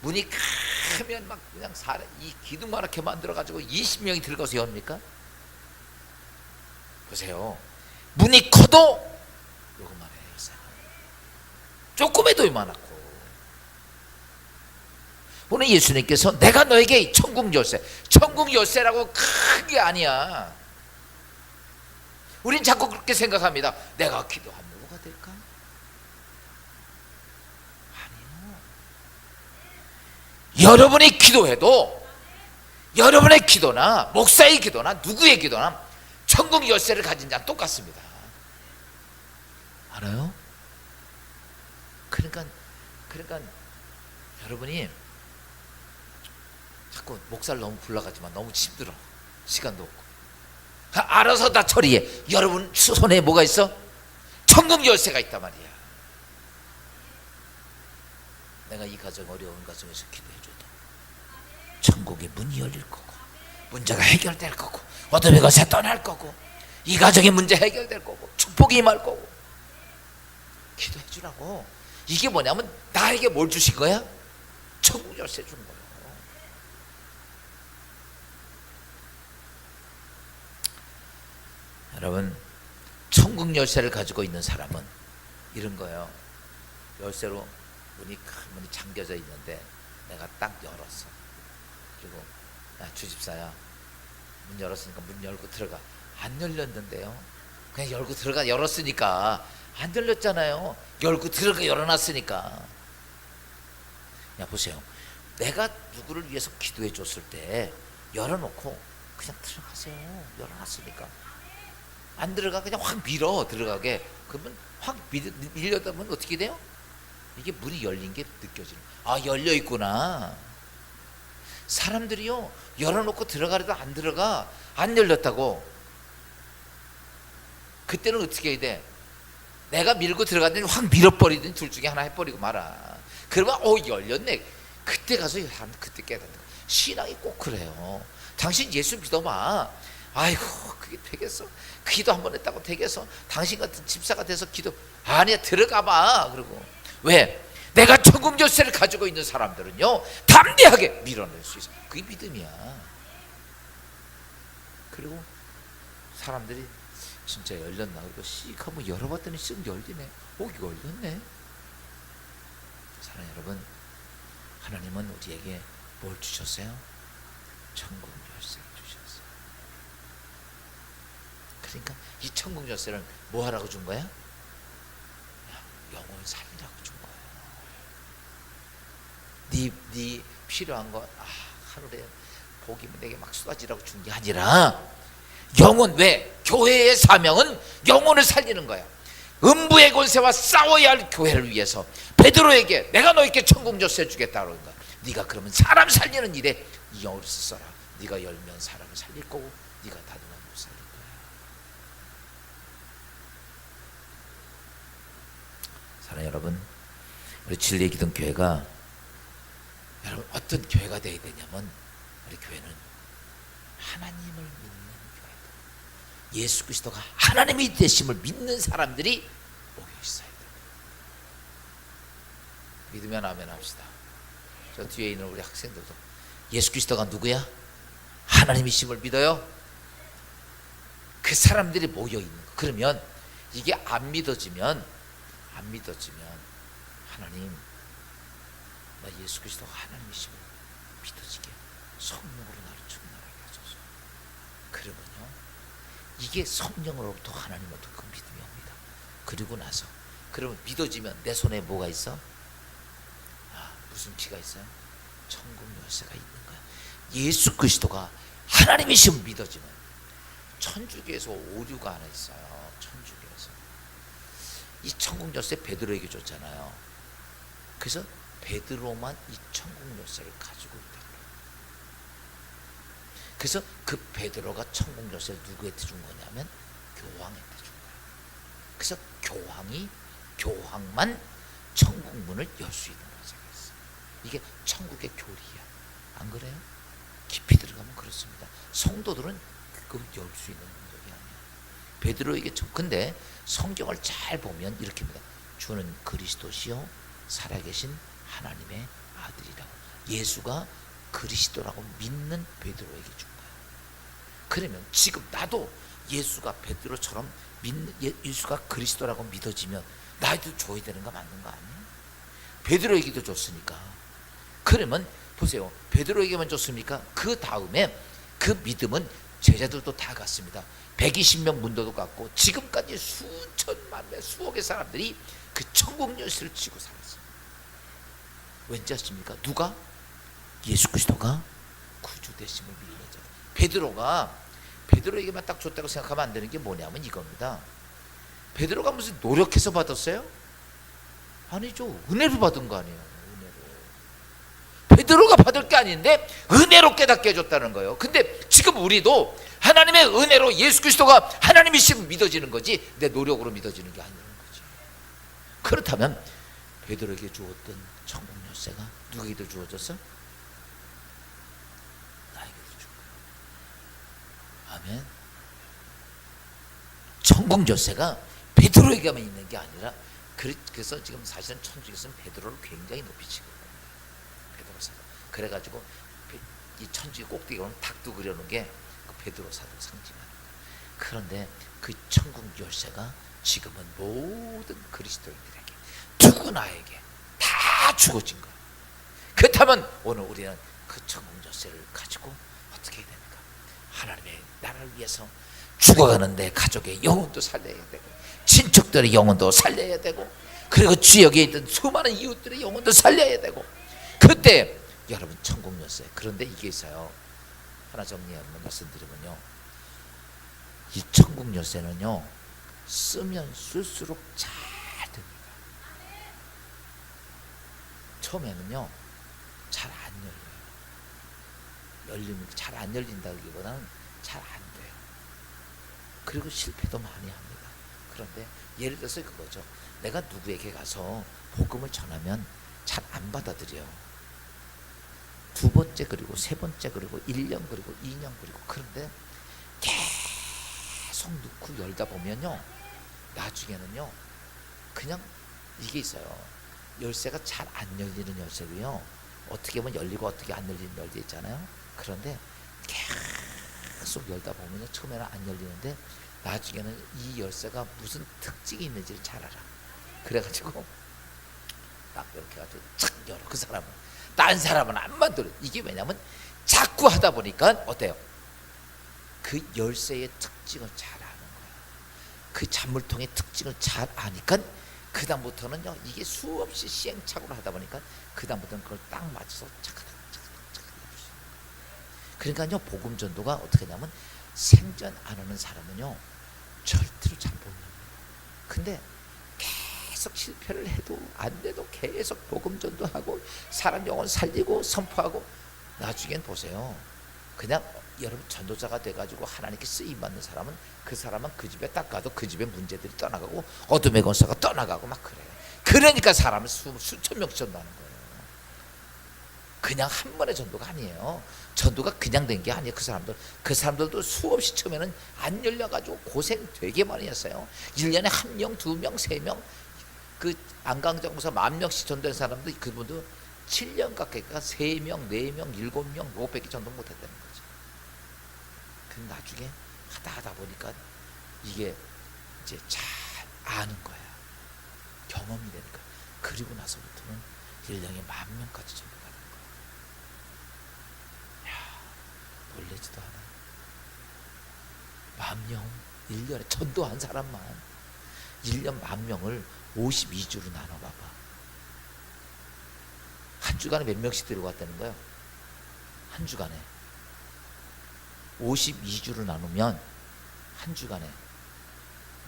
문이 크면 막 그냥 이 기둥만하게 만들어가지고 20명이 들어가서 엽니까? 보세요. 문이 커도 요것만 해요. 열쇠는 조금해도 이만하고. 오늘 예수님께서 내가 너에게 천국 열쇠, 천국 열쇠라고 큰 게 아니야. 우린 자꾸 그렇게 생각합니다. 내가 기도하면 뭐가 될까? 아니요. 여러분이 기도해도 여러분의 기도나 목사의 기도나 누구의 기도나 천국 열쇠를 가진 자는 똑같습니다. 알아요? 그러니까 여러분이 자꾸 목사를 너무 불러가지만 너무 힘들어. 시간도 없고. 알아서 다 처리해. 여러분 손에 뭐가 있어? 천국 열쇠가 있단 말이야. 내가 이 가정, 어려운 가정에서 기도해줘도 천국의 문이 열릴 거고, 문제가 해결될 거고, 어둠의 것에 떠날 거고, 이 가정의 문제 해결될 거고, 축복이 임할 거고. 기도해주라고. 이게 뭐냐면 나에게 뭘 주신 거야? 천국 열쇠 준 거야. 여러분, 천국 열쇠를 가지고 있는 사람은 이런 거예요. 열쇠로 큰 문이 잠겨져 있는데 내가 딱 열었어. 그리고 야, 주집사야, 문 열었으니까 문 열고 들어가. 안 열렸는데요. 그냥 열고 들어가. 열었으니까. 안 열렸잖아요. 열고 들어가. 열어놨으니까. 야, 보세요. 내가 누구를 위해서 기도해 줬을 때 열어놓고 그냥 들어가세요. 열어놨으니까. 안 들어가. 그냥 확 밀어 들어가게. 그러면 확 밀려다 보면 어떻게 돼요? 이게 문이 열린 게 느껴지는. 아, 열려 있구나. 사람들이요, 열어놓고 들어가려도 안 들어가. 안 열렸다고. 그때는 어떻게 해야 돼? 내가 밀고 들어가더니 확 밀어버리더니 둘 중에 하나 해버리고 말아. 그러면 열렸네. 그때 가서 그때 깨닫는 거야. 신앙이 꼭 그래요. 당신 예수 믿어봐. 아이고, 그게 되겠어? 기도 한 번 했다고 되겠어? 당신 같은 집사가 돼서 기도. 아니야, 들어가봐. 그러고. 왜? 내가 천국 열쇠를 가지고 있는 사람들은요 담대하게 밀어낼 수 있어. 그게 믿음이야. 그리고 사람들이 진짜 열렸나 그리고 씩 한번 열어봤더니 쓱 열리네. 열렸네. 사랑하는 여러분, 하나님은 우리에게 뭘 주셨어요? 천국 열쇠를 주셨어요. 그러니까 이 천국 열쇠를 뭐 하라고 준 거야? 영혼 살리라고 준 거예요. 네 필요한 거 하루에 복이 내게 막 쏟아지라고 준 게 아니라 영혼. 왜? 교회의 사명은 영혼을 살리는 거야. 음부의 권세와 싸워야 할 교회를 위해서 베드로에게 내가 너에게 천국 열쇠 주겠다 그러는 거야. 네가 그러면 사람 살리는 일에 이 영혼을 써라. 네가 열면 사람을 살릴 거고 네가 닫으면 못 살릴 거야. 사랑하는 여러분, 우리 진리의 기둥 교회가 여러분 어떤 교회가 되어야 되냐면 우리 교회는 하나님을 믿는 교회다. 예수 그리스도가 하나님이 되심을 믿는 사람들이 모여 있어야 돼. 믿으면 아멘 합시다. 저 뒤에 있는 우리 학생들도 예수 그리스도가 누구야? 하나님이심을 믿어요? 그 사람들이 모여 있는 거. 그러면 이게 안 믿어지면 하나님, 나 예수 그리스도가 하나님이심을 믿어지게 성령으로 나를 충만하게 하소서. 그러면요 이게 성령으로부터 하나님으로부터 그 믿음이 옵니다. 그리고 나서 그러면 믿어지면 내 손에 뭐가 있어? 무슨 키가 있어요? 천국 열쇠가 있는 거야. 예수 그리스도가 하나님이심을 믿어지면 천주교에서 오류가 하나 있어요. 천주교에서 이 천국 열쇠 베드로에게 줬잖아요. 그래서 베드로만 이 천국 열쇠를 가지고 있다. 그래서 그 베드로가 천국 열쇠를 누구한테 준 거냐면 교황한테 준 거예요. 그래서 교황만 천국 문을 열 수 있는 권세가 있어. 이게 천국의 교리야. 안 그래요? 깊이 들어가면 그렇습니다. 성도들은 그걸 열 수 있는 능력이 아니야. 베드로에게 근데 성경을 잘 보면 이렇게입니다. 주는 그리스도시요 살아계신 하나님의 아들이라고. 예수가 그리스도라고 믿는 베드로에게 준 거야. 그러면 지금 나도 예수가 베드로처럼 예수가 그리스도라고 믿어지면 나도 줘야 되는 거 맞는 거 아니에요? 베드로에게도 줬으니까. 그러면 보세요. 베드로에게만 줬습니까? 그 다음에 그 믿음은 제자들도 다 갔습니다. 120명 문도도 갔고 지금까지 수천만 명 수억의 사람들이 그 천국 열쇠를 쥐고 살았어요. 왠지 아십니까? 누가? 예수 그리스도가 구주 되심을 믿는 자. 베드로에게만 딱 줬다고 생각하면 안 되는 게 뭐냐면 이겁니다. 베드로가 무슨 노력해서 받았어요? 아니죠. 은혜로 받은 거 아니에요. 베드로가 받을 게 아닌데 은혜로 깨닫게 해줬다는 거예요. 근데 지금 우리도 하나님의 은혜로 예수 그리스도가 하나님이심을 믿어지는 거지 내 노력으로 믿어지는 게 아니라는 거지. 그렇다면 베드로에게 주었던 천국 열쇠가 누구에게 주어졌어? 나에게도 준 거야. 아멘. 천국 열쇠가 베드로에게만 있는 게 아니라 그래서 지금 사실은 천주교에서는 베드로를 굉장히 높이 치고 있는 거예요. 베드로 사도. 그래가지고 이 천주교 꼭대기에 오는 닭도 그려놓은 게 그 베드로 사도 상징하는 거예요. 그런데 그 천국 열쇠가 지금은 모든 그리스도인들에게 누구나에게 다 주어진 거예요. 그렇다면 오늘 우리는 그 천국 열쇠를 가지고 어떻게 해야 됩니까? 하나님의 나라를 위해서 죽어가는 내 가족의 영혼도 살려야 되고 친척들의 영혼도 살려야 되고 그리고 지역에 있던 수많은 이웃들의 영혼도 살려야 되고 그때 여러분 천국 열쇠. 그런데 이게 있어요. 하나 정리하면 말씀드리면요, 이 천국 열쇠는요 쓰면 쓸수록 잘 됩니다. 처음에는요 잘 안 열려요. 잘 안 열린다기보다는 잘 안 돼요. 그리고 실패도 많이 합니다. 그런데 예를 들어서 그거죠. 내가 누구에게 가서 복음을 전하면 잘 안 받아들여. 두 번째 그리고 세 번째 그리고 1년 그리고 2년 그리고 그런데 계속 넣고 열다 보면요 나중에는요 그냥 이게 있어요. 열쇠가 잘 안 열리는 열쇠고요. 어떻게 보면 열리고 어떻게 안 열리는 열쇠 있잖아요. 그런데 계속 열다 보면 처음에는 안 열리는데 나중에는 이 열쇠가 무슨 특징이 있는지를 잘 알아. 그래가지고 딱 이렇게 해가지고 착 열어. 그 사람은. 딴 사람은 안 만들어. 이게 왜냐면 자꾸 하다 보니까 어때요? 그 열쇠의 특징을 잘 아는 거야. 그 잔물통의 특징을 잘 아니까 그 다음부터는요, 이게 수없이 시행착오를 하다 보니까 그 다음부터는 그걸 딱 맞춰서 차카닥 그러니까요, 복음 전도가 어떻게 하냐면 생전 안 하는 사람은요 절대로 잘 못 합니다. 근데 계속 실패를 해도 안 돼도 계속 복음 전도하고 사람 영혼 살리고 선포하고 나중엔 보세요. 그냥 여러분 전도자가 돼가지고 하나님께 쓰임 받는 사람은 그 사람은 그 집에 딱 가도 그 집에 문제들이 떠나가고 어둠의 권세가 떠나가고 막 그래요. 그러니까 사람을 수천 명씩 전도하는 거예요. 그냥 한 번의 전도가 아니에요. 전도가 그냥 된 게 아니에요. 그 사람들도 수없이 처음에는 안 열려가지고 고생 되게 많이 했어요. 1년에 1명, 2명, 3명 그 안강정부서 10,000명씩 전도한 사람들 그분도 7년 가까이가 3명, 4명, 7명, 500개 전도 못했다는 거죠. 그 나중에 하다 보니까 이게 이제 잘 아는 거야. 경험이 되니까. 그리고 나서부터는 1년에 10,000명까지 전도하는 거야. 야, 놀라지도 않아. 10,000명 1년에 전도한 사람만 1년 10,000명을 52주로 나눠봐봐. 한 주간에 몇 명씩 들어갔다는 거예요? 한 주간에 52주로 나누면 한 주간에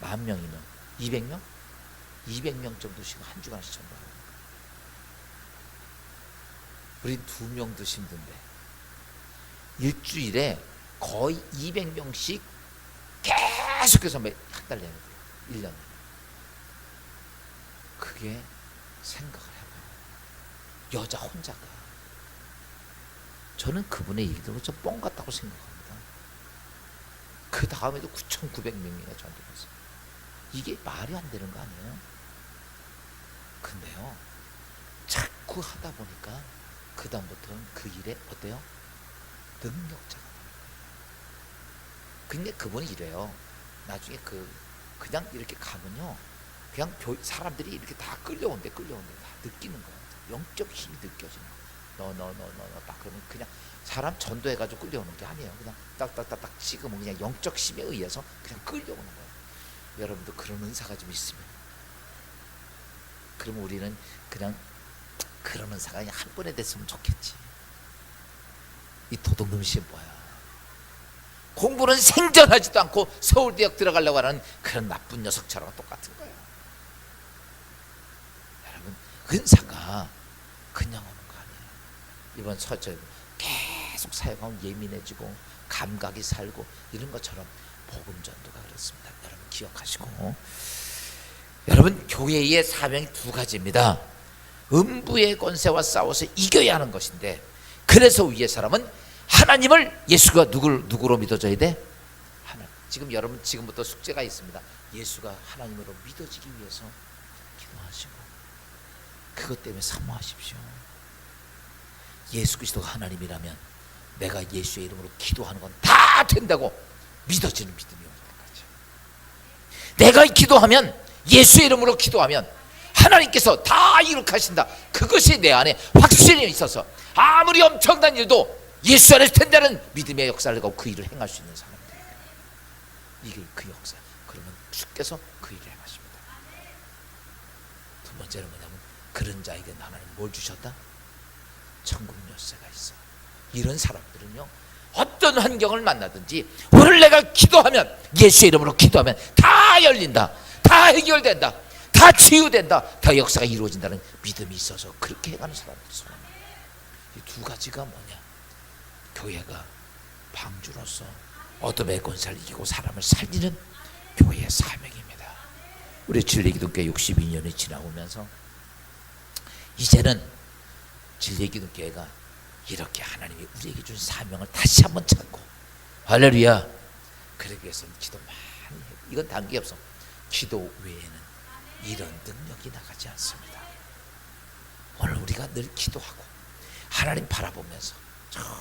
10,000명이면 200명? 200명 정도씩 한 주간씩 전도하는 거예요. 우린 2명도 힘든데 일주일에 거의 200명씩 계속해서 한 달 내는 거예요. 1년. 그게 생각을 해봐요. 여자 혼자가. 저는 그분의 얘기 들으면 좀 뻥 같다고 생각합니다. 그 다음에도 9,900명이나 전도했어요. 이게 말이 안 되는 거 아니에요? 근데요, 자꾸 하다 보니까 그 다음부터는 그 일에 어때요? 능력자가 되는 거예요. 근데 그분이 이래요. 나중에 그냥 이렇게 가면요, 그냥 사람들이 이렇게 다 끌려온대 다 느끼는 거예요. 영적 힘이 느껴지는 거예요. 너 딱 그러면 그냥 사람 전도해가지고 끌려오는 게 아니에요. 그냥 딱딱딱딱 찍으면 그냥 영적 힘에 의해서 그냥 끌려오는 거예요. 여러분도 그런 은사가 좀 있으면, 그러면 우리는 그냥 그런 은사가 그냥 한 번에 됐으면 좋겠지. 이 도둑놈이 뭐야? 공부는 생전하지도 않고 서울대학 들어가려고 하는 그런 나쁜 녀석처럼 똑같은 거예요. 여러분, 은사가 그냥 오는 거 아니에요. 이번 서절 계속 사역하면 예민해지고 감각이 살고 이런 것처럼 복음 전도가 그렇습니다. 여러분 기억하시고, 여러분 교회의 사명이 두 가지입니다. 음부의 권세와 싸워서 이겨야 하는 것인데, 그래서 위의 사람은 하나님을, 예수가 누구로 믿어져야 돼? 하나님. 지금 여러분 지금부터 숙제가 있습니다. 예수가 하나님으로 믿어지기 위해서 기도하시고, 그것 때문에 사모하십시오. 예수 그리스도가 하나님이라면 내가 예수의 이름으로 기도하는 건 다 된다고 믿어지는 믿음이 오는 거죠. 내가 기도하면, 예수의 이름으로 기도하면 하나님께서 다 이룩하신다. 그것이 내 안에 확신이 있어서 아무리 엄청난 일도 예수 안에서 된다는 믿음의 역사를 가고 그 일을 행할 수 있는 사람들. 이게 그 역사. 그러면 주께서 그 일을 행하십니다. 두 번째는 뭐냐면, 그런 자에게 하나님 뭘 주셨다? 천국 열쇠가 있어. 이런 사람들은요, 어떤 환경을 만나든지 오늘 내가 기도하면, 예수의 이름으로 기도하면 다 열린다, 다 해결된다, 다 치유된다, 다 역사가 이루어진다는 믿음이 있어서 그렇게 해가는 사람들이 있어요. 이 두 가지가 뭐냐? 교회가 방주로서 어둠의 권세를 이기고 사람을 살리는 교회의 사명입니다. 우리 진리기독교 62년이 지나오면서 이제는 진리기독교회가 이렇게 하나님이 우리에게 준 사명을 다시 한번 찾고, 할렐루야, 그러기 위해서는 기도 많이 해요. 이건 단계 없어. 기도 외에는 이런 능력이 나가지 않습니다. 오늘 우리가 늘 기도하고 하나님 바라보면서 정말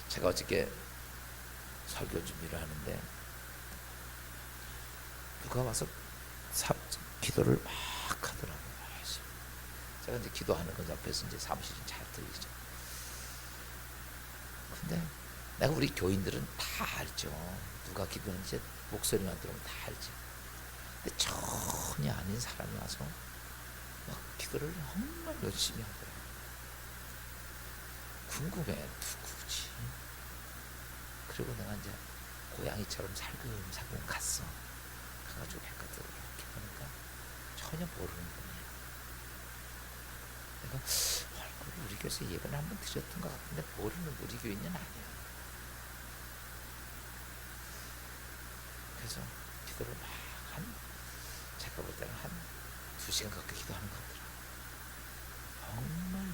제가 어저께 설교 준비를 하는데 누가 와서 기도를 막 하더라고요. 제가 이제 기도하는 건 옆에서 이제 사무실이 잘 들리죠. 근데 내가 우리 교인들은 다 알죠. 누가 기도하는지 목소리만 들으면 다 알죠. 근데 전혀 아닌 사람이 와서 막 기도를 정말 열심히 하더라고요. 궁금해, 누구지? 그리고 내가 이제 고양이처럼 살금살금 갔어. 가가지고 백과들을 이렇게 보니까 전혀 모르는 분이에요. 내가 우리 교회에서 예배를 한번 드렸던 것 같은데 모르는 우리 교인은 아니야. 그래서 기도를 제가 볼 때는 한 2시간 가까이 기도하는 것 같더라고요. 정말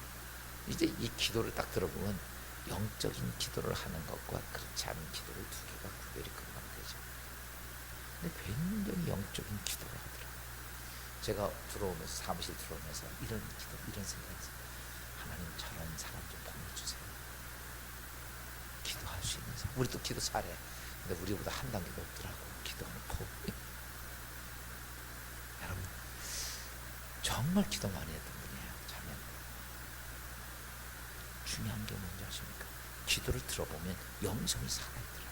이제 이 기도를 딱 들어보면 영적인 기도를 하는 것과 그렇지 않은 기도를 두 개가 구별이 금방 되죠. 근데 굉장히 영적인 기도를 하더라고요. 제가 사무실 들어오면서 이런 생각이 있어요. 하나님 저런 사람 좀 보내주세요. 기도할 수 있는 사람. 우리도 기도 잘해. 근데 우리보다 한 단계 높더라고. 기도하는 법이. 여러분 정말 기도 많이 했던 분이에요. 자매. 중요한 게 뭔지 아십니까? 기도를 들어보면 영성이 살아있더라고요.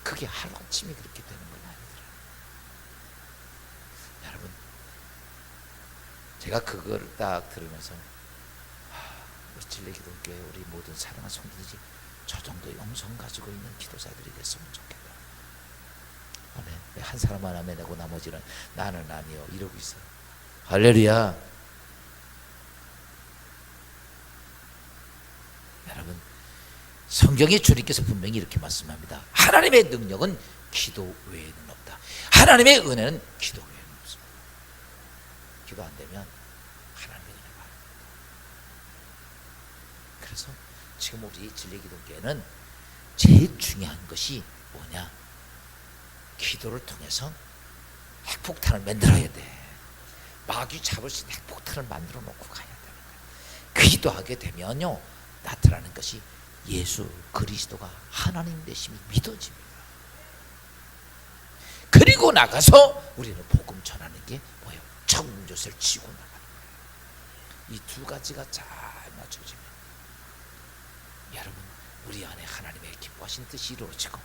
그게 하루아침에 그렇게 되는 건 아니더라고요. 여러분 제가 그걸 딱 들으면서 우리 진리기도교회 우리 모든 사랑하는 성도들이 저 정도 영성 가지고 있는 기도자들이 됐으면 좋겠다. 아멘. 한 사람만 아멘하고 나머지는 나는 아니요 이러고 있어요. 할렐루야. 여러분 성경의 주님께서 분명히 이렇게 말씀합니다. 하나님의 능력은 기도 외에는 없다. 하나님의 은혜는 기도 외에는 없습니다. 기도 안 되면 하나님의 은혜가 안 됩니다. 그래서 지금 우리 진리기도교회는 제일 중요한 것이 뭐냐? 기도를 통해서 핵폭탄을 만들어야 돼. 마귀 잡을 수 있는 핵폭탄을 만들어 놓고 가야 되는 거예요. 기도하게 되면요 나타나는 것이 예수 그리스도가 하나님 되심이 믿어집니다. 그리고 나가서 우리는 복음 전하는 게 뭐예요? 청조세를 치고 나가는 거예요. 이 두 가지가 잘 맞춰지면 여러분 우리 안에 하나님의 기뻐하신 뜻이 이루어지고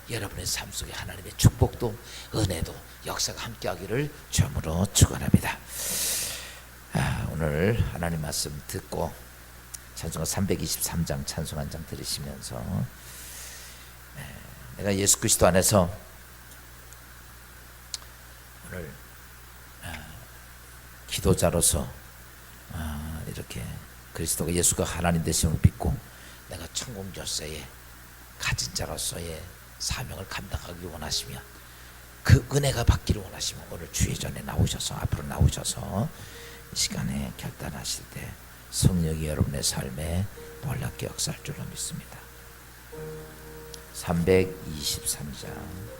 여러분의 삶 속에 하나님의 축복도 은혜도 역사가 함께하기를 주님으로 축원합니다. 오늘 하나님 말씀 듣고 찬송가 323장 찬송 한 장 들으시면서 내가 예수 그리스도 안에서 오늘 기도자로서 이렇게 그리스도가 예수가 하나님 되심을 믿고 내가 천국 열쇠에 가진 자로서의 사명을 감당하기 원하시면 그 은혜가 받기를 원하시면 오늘 주의 전에 나오셔서 앞으로 나오셔서 이 시간에 결단하실 때 성령이 여러분의 삶에 놀랍게 역사할 줄로 믿습니다. 323장